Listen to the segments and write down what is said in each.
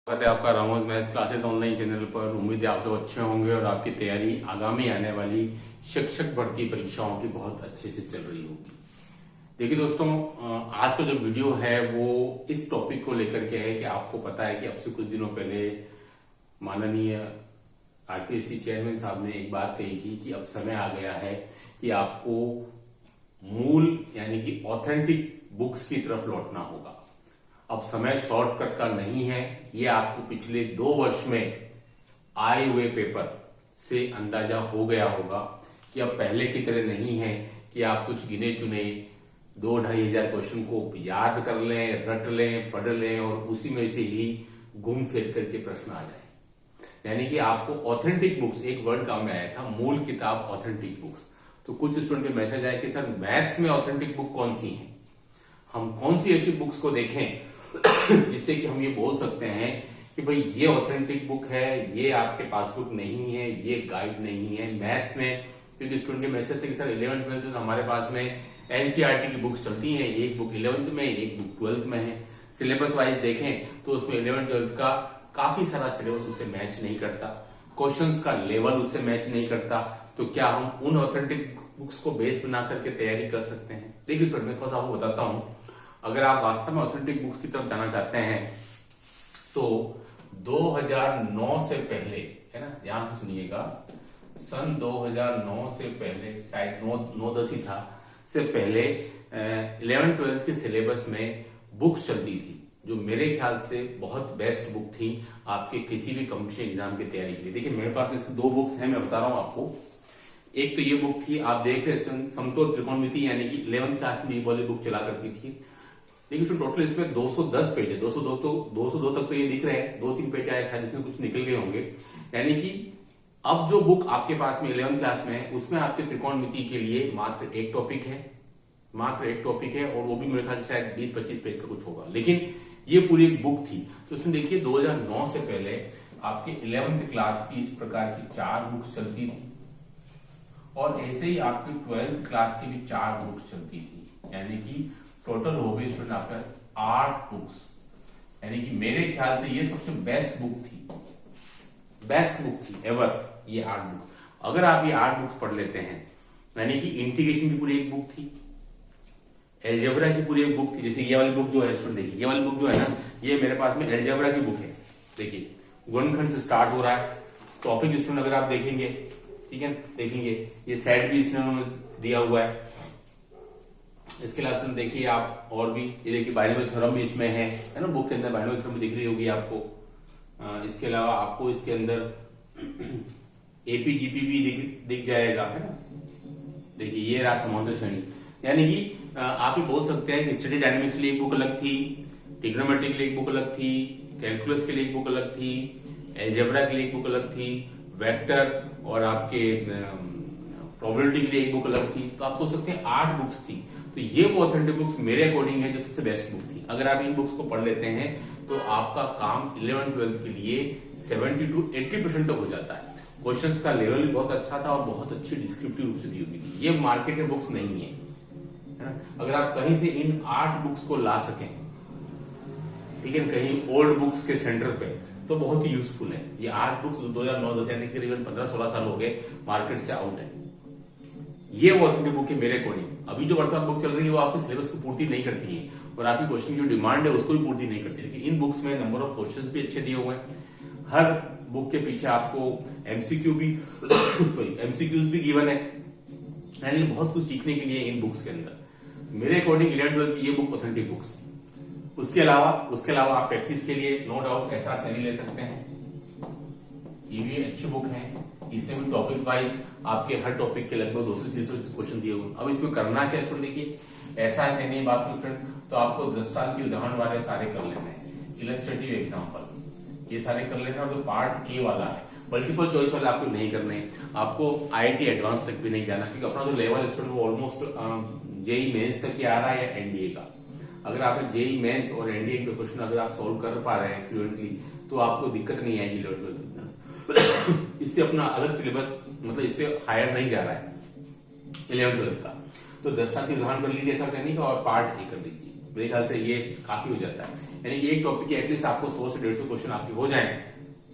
स्वागत है आपका Ramos maths classes online channel पर। उम्मीद है आप लोग अच्छे होंगे और आपकी तैयारी आगामी आने वाली शिक्षक भर्ती परीक्षाओं की बहुत अच्छे से चल रही होगी। देखिए दोस्तों, आज का जो वीडियो है वो इस टॉपिक को लेकर के है कि आपको पता है कि अब से कुछ दिनों पहले माननीय आरपीएससी चेयरमैन साहब ने एक बात कही थी कि अब समय आ गया है कि आपको मूल यानी कि ऑथेंटिक बुक्स की तरफ लौटना होगा। अब समय शॉर्टकट का नहीं है, ये आपको पिछले 2 वर्ष में आए हुए पेपर से अंदाजा हो गया होगा कि अब पहले की तरह नहीं है कि आप कुछ गिने चुने 2-2.5 हजार क्वेश्चन को याद कर लें, रट लें, पढ़ लें और उसी में से ही घूम फिर करके प्रश्न आ जाए। यानी कि आपको ऑथेंटिक बुक्स, एक वर्ड काम में आया था, मूल किताब ऑथेंटिक बुक्स। तो कुछ स्टूडेंट के मैसेज आए कि सर मैथ्स में ऑथेंटिक बुक कौन सी है, हम कौन सी ऐसी बुक्स को देखें जिससे कि हम ये बोल सकते हैं कि भाई ये ऑथेंटिक बुक है, ये आपके पासबुक नहीं है, ये गाइड नहीं है मैथ्स में। क्योंकि स्टूडेंट के मैसेज थे कि सर 11th में तो हमारे पास में एनसीईआरटी की बुक्स चलती हैं, एक बुक 11th में, एक बुक 12th में है। सिलेबस वाइज देखें तो उसमें 11th-12th का काफी सारा सिलेबस उससे मैच नहीं करता, क्वेश्चंस का लेवल उससे मैच नहीं करता। तो क्या हम उन ऑथेंटिक बुक्स को बेस बना करके तैयारी कर सकते हैं? देखिए स्टूडेंट, मैं थोड़ा सा आपको बताता हूं। अगर आप वास्तव में ऑथेंटिक बुक्स की तरफ जाना चाहते हैं तो 2009 से पहले, है ना, ध्यान से सुनिएगा, सन 2009 से पहले, शायद 9-10 ही था, से पहले 11th-12th के सिलेबस में बुक्स चलती थी जो मेरे ख्याल से बहुत बेस्ट बुक थी आपके किसी भी कॉम्पिटिशन एग्जाम की तैयारी के लिए। देखिए मेरे पास इसकी 2 बुक्स हैं, मैं बता रहा हूं आपको। एक तो ये बुक थी, आप देख रहे हैं, समतोल त्रिकोणमिति, यानी कि 11th क्लास में ये वाली बुक चला करती थी। देखिए टोटल इसमें 210 पेज है, 202 तक तो ये दिख रहे हैं, 2-3 पेज आए शायद इसमें कुछ निकल गए होंगे। यानी कि अब जो बुक आपके पास में 11th क्लास में है उसमें आपके त्रिकोणमिति के लिए मात्र एक टॉपिक है, और वो भी मेरे ख्याल से शायद 20-25 पेज का कुछ होगा, लेकिन ये पूरी एक बुक थी। तो उसमें देखिए 2009 से पहले आपके 11th क्लास की इस प्रकार की 4 बुक्स चलती थी और ऐसे ही आपकी 12th क्लास की भी 4 बुक्स चलती थी। यानी कि टोटल हो गई स्टूडेंट आपका 8 बुक्स। यानी कि मेरे ख्याल से ये सबसे बेस्ट बुक थी एवर, ये 8 बुक। अगर आप ये 8 बुक्स पढ़ लेते हैं, यानी कि इंटीग्रेशन की पूरी एक बुक थी, एलजेब्रा की पूरी एक बुक थी। जैसे ये वाली बुक जो है स्टूडेंट, देखिए ये वाली बुक जो है ना, ये मेरे पास में एलजेब्रा की बुक है। देखिए गुणनखंड से स्टार्ट हो रहा है टॉपिक स्टूडेंट, अगर आप देखेंगे, ठीक है, देखेंगे ये सेट भी इसमें उन्होंने दिया हुआ है। इसके अलावा देखिए आप और भी, ये देखिए बाइनोमियल थ्योरम भी इसमें है ना, बुक के अंदर बाइनोमियल थ्योरम दिख रही होगी आपको। इसके अलावा आपको इसके अंदर एपीजीपी भी दिख जाएगा, है ना। देखिए ये रहा समांतर श्रेणी। यानी कि आप ये बोल सकते हैं कि स्टडी डायनेमिक्स के लिए एक बुक अलग थी, ट्रिग्नोमेट्री के लिए एक बुक अलग थी, कैलकुलस के लिए एक बुक अलग थी, एल्जेब्रा के लिए एक बुक अलग थी, वेक्टर और आपके प्रोबेबिलिटी के लिए एक बुक अलग थी। तो आप सोच सकते हैं 8 बुक्स थी। तो ये वो ऑथेंटिक बुक्स मेरे अकॉर्डिंग है जो सबसे बेस्ट बुक थी। अगर आप इन बुक्स को पढ़ लेते हैं तो आपका काम 11th-12th के लिए 70-80% तक हो जाता है। क्वेश्चंस का लेवल भी बहुत अच्छा था और बहुत अच्छी डिस्क्रिप्टिव रूप से दी हुई थी। ये मार्केट में बुक्स नहीं है ना। अगर आप कहीं से इन 8 बुक्स को ला सकें, ठीक है, कहीं ओल्ड बुक्स के सेंटर पे, तो बहुत ही यूजफुल है। ये 8 बुक्स 2009-10 यानी कि करीबन 15-16 साल हो गए मार्केट से आउट है। ये वो ऑथेंटिक बुक है मेरे अकॉर्डिंग। अभी जो वर्तमान बुक चल रही है वो आपके सिलेबस को पूर्ति नहीं करती है और आपकी क्वेश्चन की जो डिमांड है उसको भी पूर्ति नहीं करती। लेकिन इन बुक्स में नंबर ऑफ क्वेश्चंस भी अच्छे दिए हुए हैं। हर बुक के पीछे आपको एमसीक्यूज भी गिवन है, यानी बहुत कुछ सीखने के लिए इन बुक्स के अंदर। मेरे अकॉर्डिंग 11th-12th की ये बुक ऑथेंटिक बुक्स। उसके अलावा आप प्रैक्टिस के लिए नो डाउट एसआर सैनी ले सकते हैं, ये भी अच्छी बुक है। इसमें भी टॉपिक वाइज आपके हर टॉपिक के लगभग 200-300 क्वेश्चन दिए हुए। अब इसमें करना क्या स्टूडेंट, देखिए ऐसा है नहीं बात स्टूडेंट, तो आपको दृष्टांत की उदाहरण वाले सारे कर लेने हैं, इलस्ट्रेटिव एग्जांपल ये सारे कर लेना। और जो पार्ट ए वाला है, मल्टीपल चॉइस वाला आपको नहीं करने, आपको आईआईटी एडवांस तक भी नहीं जाना, क्योंकि अपना जो लेवल स्टूडेंट वो ऑलमोस्ट जेई मेंस तक ही आ रहा है या एनडीए का। अगर आपने जेई मेंस और एनडीए के क्वेश्चन अगर आप सोल्व कर पा रहे हैं फ्लुएंटली तो आपको दिक्कत नहीं आएगी 11th-12th। इससे अपना अलग सिलेबस, मतलब इससे हायर नहीं जा रहा है 11th-12th का। तो दृष्टांत उदाहरण कर लीजिए ऐसा करने का और पार्ट ए कर लीजिए। मेरे ख्याल से ये काफी हो जाता है। यानी कि एक टॉपिक के एटलीस्ट आपको 100 से 150 क्वेश्चन आपके हो जाए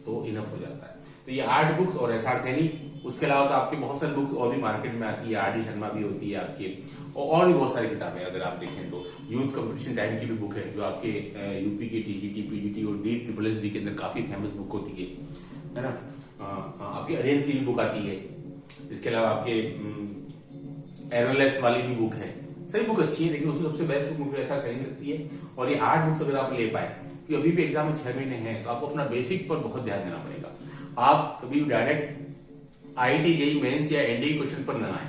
तो इनफ हो जाता है। तो ये 8 बुक्स और एसआर सैनी, उसके अलावा तो आपके बहुत सारी बुक्स और भी मार्केट में आती है, आर डी शर्मा भी होती है आपके, और भी बहुत सारी किताबें अगर आप देखें तो यूथ कंपटीशन टाइम की भी बुक है जो आपके यूपी के टीजीटी, पीजीटी और DSSB के अंदर काफी फेमस बुक होती है ना। आपकी अरिहंत की भी बुक आती है, इसके अलावा आपके एरोलेस वाली भी बुक है। सही बुक अच्छी है, लेकिन उसमें सबसे बेस्ट बुक मुझे ऐसा सही लगती है। और ये 8 बुक्स अगर आप ले पाए, कि अभी भी एग्जाम में 6 महीने हैं, तो आपको अपना बेसिक पर बहुत ध्यान देना पड़ेगा। आप कभी डायरेक्ट IIT JEE मेंस या NDA क्वेश्चन पर न आए।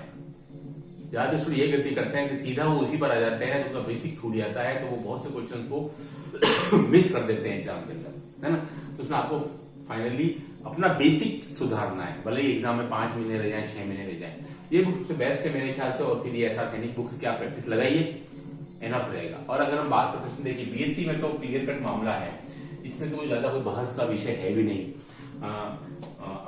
ज्यादा स्टूडेंट ये गलती करते हैं कि सीधा वो उसी पर आ जाते हैं, तो उनका बेसिक छूट जाता है, तो वो बहुत से क्वेश्चन को मिस कर देते हैं एग्जाम के अंदर, है ना। तो उसमें आपको फाइनली अपना बेसिक सुधारना है, भले ही एग्जाम में 5 महीने रह जाए, 6 महीने रह जाए। ये बुक सबसे बेस्ट है मेरे ख्याल से। और फिर ये एसआर सैनिक बुक्स की आप प्रैक्टिस लगाइए, एनफ रहेगा। और अगर हम बात करते हैं, देखिए BSc में तो क्लियर कट मामला है, इसमें तो ज्यादा कोई बहस का विषय है भी नहीं।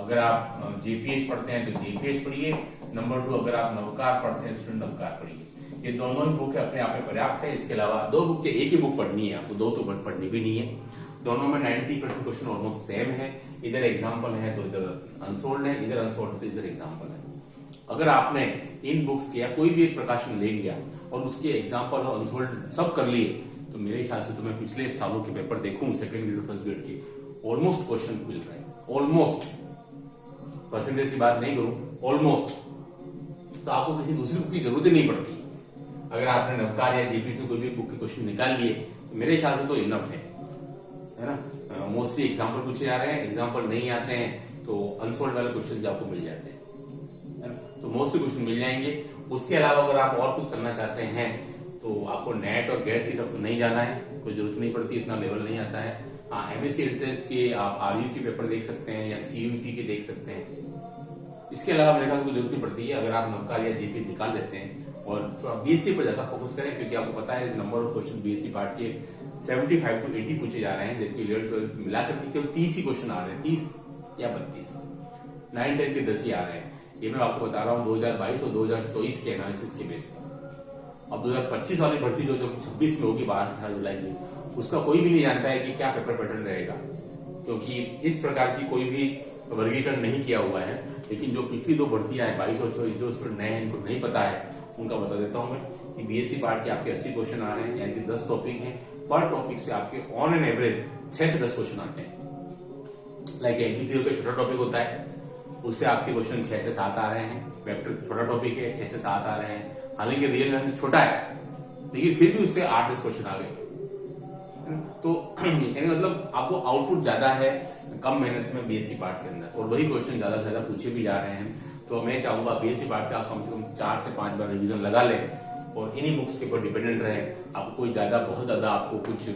अगर आप JPH पढ़ते हैं तो JPH पढ़िए, नंबर 2 अगर आप नवकार पढ़ते हैं स्टूडेंट नवकार पढ़िए। ये दोनों ही बुक अपने आप में पर्याप्त है। इसके अलावा 2 बुक, एक ही बुक पढ़नी है आपको, 2 तो पढ़नी भी नहीं है। दोनों में 90% क्वेश्चन ऑलमोस्ट सेम है, इधर एग्जाम्पल है तो इधर अनसोल्ड है, इधर अनसोल्ड तो इधर एग्जाम्पल है। अगर आपने इन बुक्स के या कोई भी एक प्रकाशन ले लिया और उसके एग्जाम्पल और अनसोल्ड सब कर लिए, तो मेरे ख्याल से तुम्हें पिछले सालों के पेपर देखूं सेकंड ग्रेड फर्स्ट ग्रेड के, ऑलमोस्ट क्वेश्चन मिल रहे हैं, ऑलमोस्ट, परसेंटेज की बात नहीं करूं, ऑलमोस्ट। तो आपको किसी दूसरी बुक की जरूरत ही नहीं पड़ती। अगर आपने नवकार या JPT कोई भी बुक के क्वेश्चन निकाल लिए, तो मेरे ख्याल से तो इनफ है ना। मोस्टली एग्जाम्पल पूछे जा रहे हैं, एग्जाम्पल नहीं आते हैं तो अनसोल्ड वाले क्वेश्चन आपको मिल जाते हैं, है ना। तो मोस्टली क्वेश्चन मिल जाएंगे। उसके अलावा अगर आप और कुछ करना चाहते हैं तो आपको नेट और गेट की तरफ तो नहीं जाना है, कोई जरूरत नहीं पड़ती, इतना लेवल नहीं आता है। MSc एंट्रेंस के आप RU के पेपर देख सकते हैं या CUET के देख सकते हैं। इसके अलावा मेरे ख्याल कोई जरूरत नहीं पड़ती है। अगर आप नवकार या JP निकाल लेते हैं और थोड़ा BSc पर ज्यादा फोकस करें, क्योंकि आपको पता है number of question BSc part के 75 to 80 पूछे जा रहे हैं, जबकि 11-12 मिलाकर केवल 30 ही क्वेश्चन आ रहे हैं, 30 या 32, 9-10 के 10 ही आ रहे हैं। ये मैं आपको बता रहा हूँ 2022 और 2024 के एनालिसिस के बेस पर। अब 2025 वाली भर्ती जो 26 में होगी 12-18 जुलाई में, उसका कोई भी नहीं जानता है कि क्या पेपर पैटर्न रहेगा, क्योंकि इस प्रकार की कोई भी वर्गीकरण नहीं किया हुआ है। लेकिन जो पिछली 2 भर्तियां हैं 22 और 24, जो स्टूडेंट नए हैं इनको नहीं पता है, उनका बता देता हूं मैं कि BSc पार्ट के आपके 80 क्वेश्चन आ रहे हैं, यानी कि 10 टॉपिक हैं। पर टॉपिक से आपके ऑन एन एवरेज 6 से 10 क्वेश्चन आते हैं। लाइक NTPO का छोटा टॉपिक होता है, उससे आपके क्वेश्चन 6 से 7 आ रहे हैं। वेक्टर छोटा टॉपिक है, 6 से 7 आ रहे हैं। हालांकि रियल एनालिसिस छोटा है, लेकिन फिर भी उससे 8-10 क्वेश्चन आ गए। तो यानी मतलब आपको आउटपुट ज्यादा है कम मेहनत में BSc पार्ट के अंदर, और वही क्वेश्चन ज्यादा से ज्यादा पूछे भी जा रहे हैं। तो मैं चाहूंगा BSc पार्ट का आप कम से कम 4 से 5 बार रिवीजन लगा लें और इन्हीं बुक्स के ऊपर डिपेंडेंट रहें। आपको कोई ज्यादा बहुत ज्यादा आपको कुछ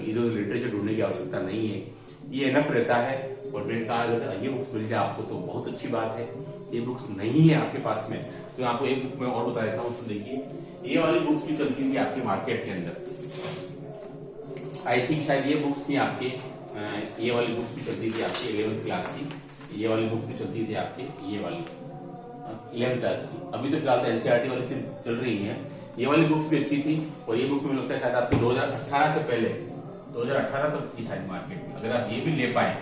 इधर लिटरेचर ढूंढने की आवश्यकता नहीं है, ये एनफ रहता है। और मैंने कहा अगर ये बुक्स मिल जाए आपको तो बहुत अच्छी बात है। ये बुक्स नहीं है आपके पास में तो मैं आपको एक बुक में और बता देता हूँ। तो देखिए ये वाली बुक्स भी चलती थी आपकी मार्केट के अंदर, आई थिंक शायद ये बुक्स थी आपके, ये वाली बुक्स भी चलती थी आपकी 11th क्लास की, ये वाली बुक्स भी चलती थी आपके, ये वाली 11th क्लास की। अभी तो फिलहाल तो NCERT वाली चल रही है। ये वाली बुक्स भी अच्छी थी, और ये बुक मुझे लगता है शायद आपकी 2018 से पहले 2018 तक थी शायद मार्केट में। अगर आप ये भी ले पाए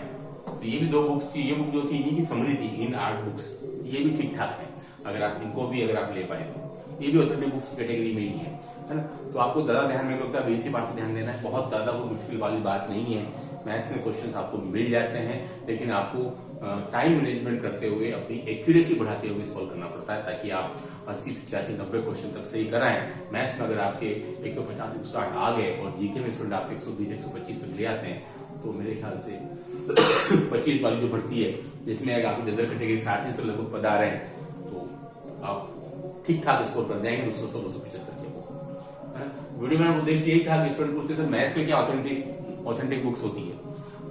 तो ये भी 2 बुक्स थी। ये बुक जो थी इन्हीं की समरी थी, इन 8 बुक्स, ये भी ठीक ठाक है। अगर आप इनको भी अगर आप ले पाए तो ये भी ऑथेंटिक बुक्स की कैटेगरी में ही है ना। तो आपको ज्यादा ध्यान में लगता है BSc पार्ट पर ध्यान देना है, बहुत ज्यादा वो मुश्किल वाली बात नहीं है। मैथ्स में क्वेश्चंस आपको मिल जाते हैं, लेकिन आपको टाइम मैनेजमेंट करते हुए अपनी एक्यूरेसी बढ़ाते हुए सॉल्व करना पड़ता है, ताकि आप 80, 85, 90 क्वेश्चन तक सही कराएं। मैथ्स में अगर आपके 150, 160 आ गए और जीके में स्टूडेंट आपके 120, 125 तक ले आते हैं, तो मेरे ख्याल से 25 वाली जो भर्ती है जिसमें अगर आपको जनरल कैटेगरी 60 से लगभग पद आ रहे हैं, तो आप ठीक ठाक स्कोर कर जाएंगे 275 के। वीडियो में उद्देश्य यही था कि स्टूडेंट पूछते सर मैथ्स में क्या ऑथेंटिक बुक्स होती है,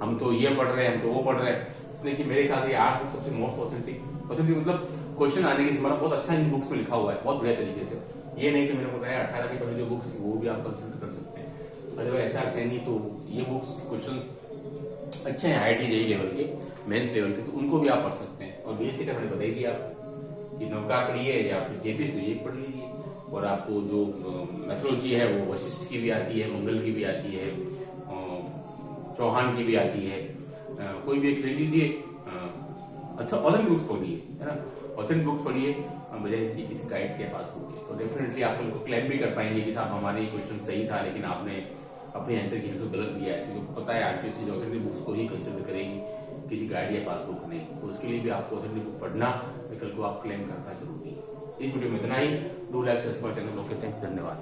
हम तो ये पढ़ रहे हैं, हम तो वो पढ़ रहे हैं। इसलिए कि मेरे ख्याल से 8 बुक सबसे मोस्ट ऑथेंटिक मतलब क्वेश्चन आने की संभावना बहुत अच्छा इन बुक्स में लिखा हुआ है, बहुत बढ़िया तरीके से। ये नहीं कि मैंने बताया 18 की पहले जो बुक्स थी वो भी आप कंसल्ट कर सकते हैं। अदरवाइज एसआर सैनी तो ये बुक्स क्वेश्चन अच्छे हैं IIT JEE लेवल के, मेंस लेवल के, तो उनको भी आप पढ़ सकते हैं। और BSc का मैंने बता ही दिया कि नवकार पढ़िए या फिर JP को ये पढ़ लीजिए। और आपको जो मैथोलॉजी है वो वशिष्ठ की भी आती है, मंगल की भी आती है, चौहान की भी आती है। कोई भी एक ले लीजिए, अच्छा ऑथेंटिक बुक्स पढ़िए, है ना, ऑथेंटिक बुक्स पढ़िए बजाय कि किसी गाइड के पासबुक के। तो डेफिनेटली आप उनको क्लेम भी कर पाएंगे कि साहब हमारे क्वेश्चन सही था लेकिन आपने अपने आंसर की वजह से गलत दिया है, क्योंकि पता है आरपीएससी ऑथेंटिक बुक्स को ही कंसिडर करेगी, किसी गाइड या पासबुक नहीं। तो उसके लिए भी आपको ऑथेंटिक बुक पढ़ना, विकल्प को आप क्लेम करना जरूरी है। इस वीडियो में इतना ही। डू लाइक सब्सक्राइब चैनल को कहते हैं धन्यवाद।